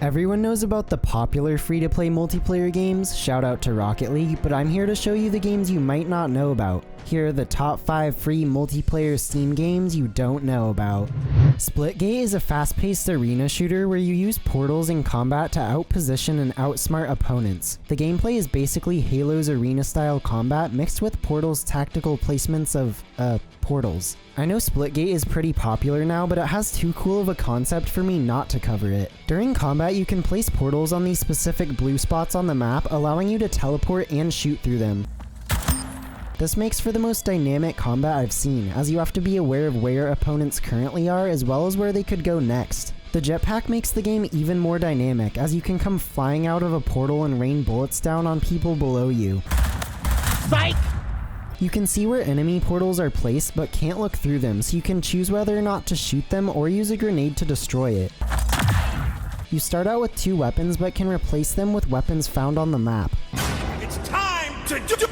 Everyone knows about the popular free-to-play multiplayer games, shout out to Rocket League, but I'm here to show you the games you might not know about. Here are the top 5 free multiplayer Steam games you don't know about. Splitgate is a fast-paced arena shooter where you use portals in combat to outposition and outsmart opponents. The gameplay is basically Halo's arena-style combat mixed with Portal's tactical placements of, portals. I know Splitgate is pretty popular now, but it has too cool of a concept for me not to cover it. During combat, you can place portals on these specific blue spots on the map, allowing you to teleport and shoot through them. This makes for the most dynamic combat I've seen, as you have to be aware of where opponents currently are as well as where they could go next. The jetpack makes the game even more dynamic, as you can come flying out of a portal and rain bullets down on people below you. Psych! You can see where enemy portals are placed but can't look through them, so you can choose whether or not to shoot them or use a grenade to destroy it. You start out with 2 weapons but can replace them with weapons found on the map. It's time to do.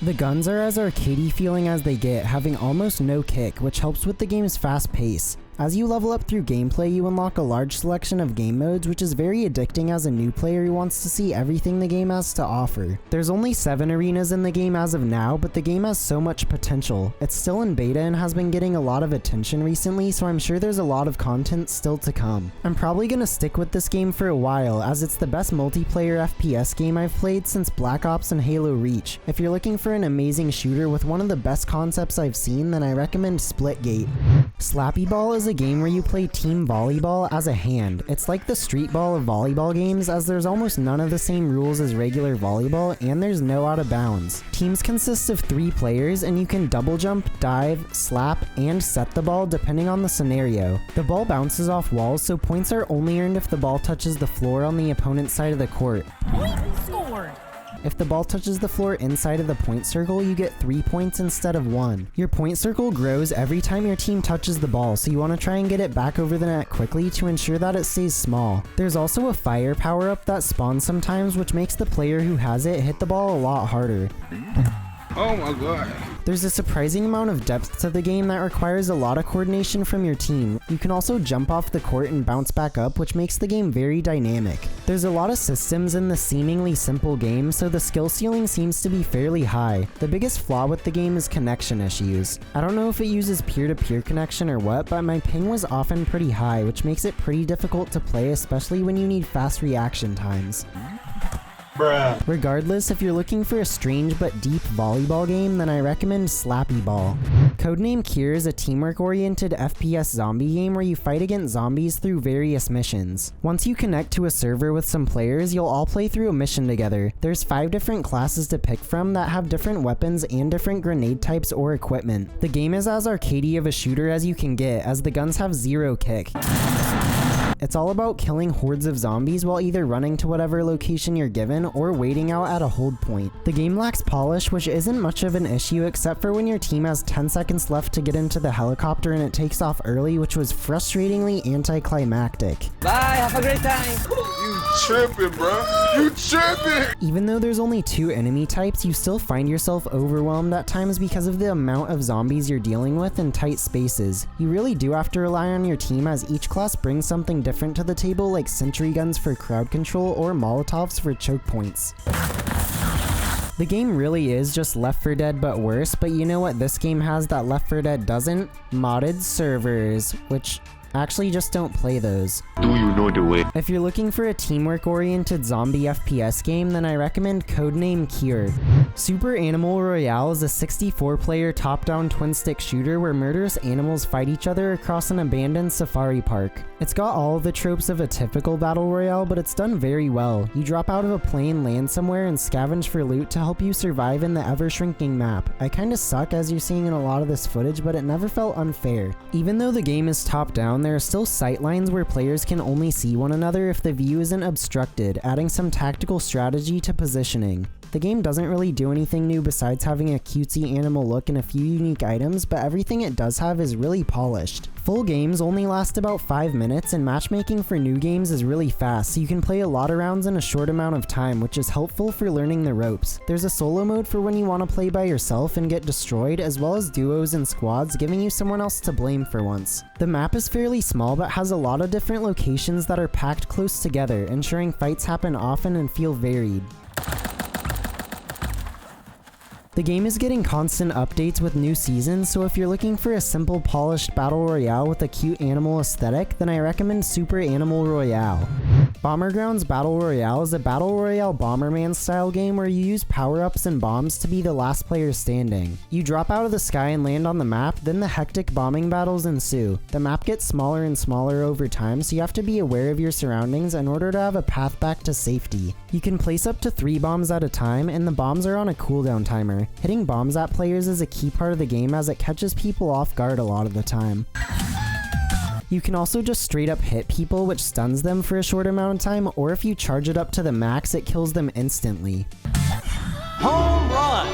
The guns are as arcadey feeling as they get, having almost no kick, which helps with the game's fast pace. As you level up through gameplay, you unlock a large selection of game modes, which is very addicting as a new player who wants to see everything the game has to offer. There's only 7 arenas in the game as of now, but the game has so much potential. It's still in beta and has been getting a lot of attention recently, so I'm sure there's a lot of content still to come. I'm probably gonna stick with this game for a while, as it's the best multiplayer FPS game I've played since Black Ops and Halo Reach. If you're looking for an amazing shooter with one of the best concepts I've seen, then I recommend Splitgate. Slappy Ball is a game where you play team volleyball as a hand. It's like the street ball of volleyball games, as there's almost none of the same rules as regular volleyball, and there's no out of bounds. Teams consist of 3 players, and you can double jump, dive, slap, and set the ball depending on the scenario. The ball bounces off walls, so points are only earned if the ball touches the floor on the opponent's side of the court. Point scored. If the ball touches the floor inside of the point circle, you get 3 points instead of 1. Your point circle grows every time your team touches the ball, so you want to try and get it back over the net quickly to ensure that it stays small. There's also a fire power-up that spawns sometimes, which makes the player who has it hit the ball a lot harder. Oh my god. There's a surprising amount of depth to the game that requires a lot of coordination from your team. You can also jump off the court and bounce back up, which makes the game very dynamic. There's a lot of systems in the seemingly simple game, so the skill ceiling seems to be fairly high. The biggest flaw with the game is connection issues. I don't know if it uses peer-to-peer connection or what, but my ping was often pretty high, which makes it pretty difficult to play, especially when you need fast reaction times. Bruh. Regardless, if you're looking for a strange but deep volleyball game, then I recommend Slappy Ball. Codename Cure is a teamwork-oriented FPS zombie game where you fight against zombies through various missions. Once you connect to a server with some players, you'll all play through a mission together. There's 5 different classes to pick from that have different weapons and different grenade types or equipment. The game is as arcadey of a shooter as you can get, as the guns have 0 kick. It's all about killing hordes of zombies while either running to whatever location you're given or waiting out at a hold point. The game lacks polish, which isn't much of an issue except for when your team has 10 seconds left to get into the helicopter and it takes off early, which was frustratingly anticlimactic. Bye, have a great time. You tripping, bro. You tripping. Even though there's only 2 enemy types, you still find yourself overwhelmed at times because of the amount of zombies you're dealing with in tight spaces. You really do have to rely on your team, as each class brings something different to the table, like sentry guns for crowd control or Molotovs for choke points. The game really is just Left 4 Dead but worse, but you know what this game has that Left 4 Dead doesn't? Modded servers, which actually just don't play those. Do you know the way? If you're looking for a teamwork-oriented zombie FPS game, then I recommend Codename Cure. Super Animal Royale is a 64-player top-down twin-stick shooter where murderous animals fight each other across an abandoned safari park. It's got all of the tropes of a typical battle royale, but it's done very well. You drop out of a plane, land somewhere, and scavenge for loot to help you survive in the ever-shrinking map. I kinda suck, as you're seeing in a lot of this footage, but it never felt unfair. Even though the game is top-down, there are still sight lines where players can only see one another if the view isn't obstructed, adding some tactical strategy to positioning. The game doesn't really do anything new besides having a cutesy animal look and a few unique items, but everything it does have is really polished. Full games only last about 5 minutes, and matchmaking for new games is really fast, so you can play a lot of rounds in a short amount of time, which is helpful for learning the ropes. There's a solo mode for when you want to play by yourself and get destroyed, as well as duos and squads, giving you someone else to blame for once. The map is fairly small but has a lot of different locations that are packed close together, ensuring fights happen often and feel varied. The game is getting constant updates with new seasons, so if you're looking for a simple polished battle royale with a cute animal aesthetic, then I recommend Super Animal Royale. Bomber Grounds Battle Royale is a battle royale Bomberman style game where you use power-ups and bombs to be the last player standing. You drop out of the sky and land on the map, then the hectic bombing battles ensue. The map gets smaller and smaller over time, so you have to be aware of your surroundings in order to have a path back to safety. You can place up to 3 bombs at a time, and the bombs are on a cooldown timer. Hitting bombs at players is a key part of the game as it catches people off guard a lot of the time. You can also just straight up hit people, which stuns them for a short amount of time, or if you charge it up to the max, it kills them instantly. Home run!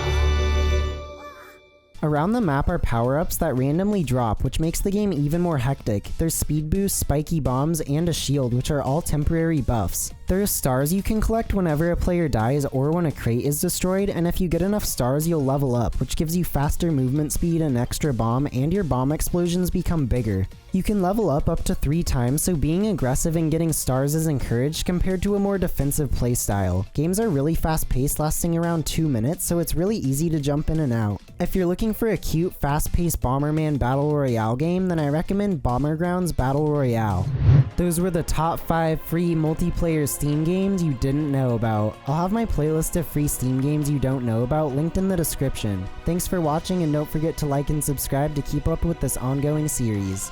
Around the map are power-ups that randomly drop, which makes the game even more hectic. There's speed boosts, spiky bombs, and a shield, which are all temporary buffs. There are stars you can collect whenever a player dies or when a crate is destroyed, and if you get enough stars you'll level up, which gives you faster movement speed, an extra bomb, and your bomb explosions become bigger. You can level up to 3 times, so being aggressive and getting stars is encouraged compared to a more defensive playstyle. Games are really fast-paced, lasting around 2 minutes, so it's really easy to jump in and out. If you're looking for a cute, fast-paced Bomberman Battle Royale game, then I recommend Bomber Grounds Battle Royale. Those were the top 5 free multiplayer Steam games you didn't know about. I'll have my playlist of free Steam games you don't know about linked in the description. Thanks for watching, and don't forget to like and subscribe to keep up with this ongoing series.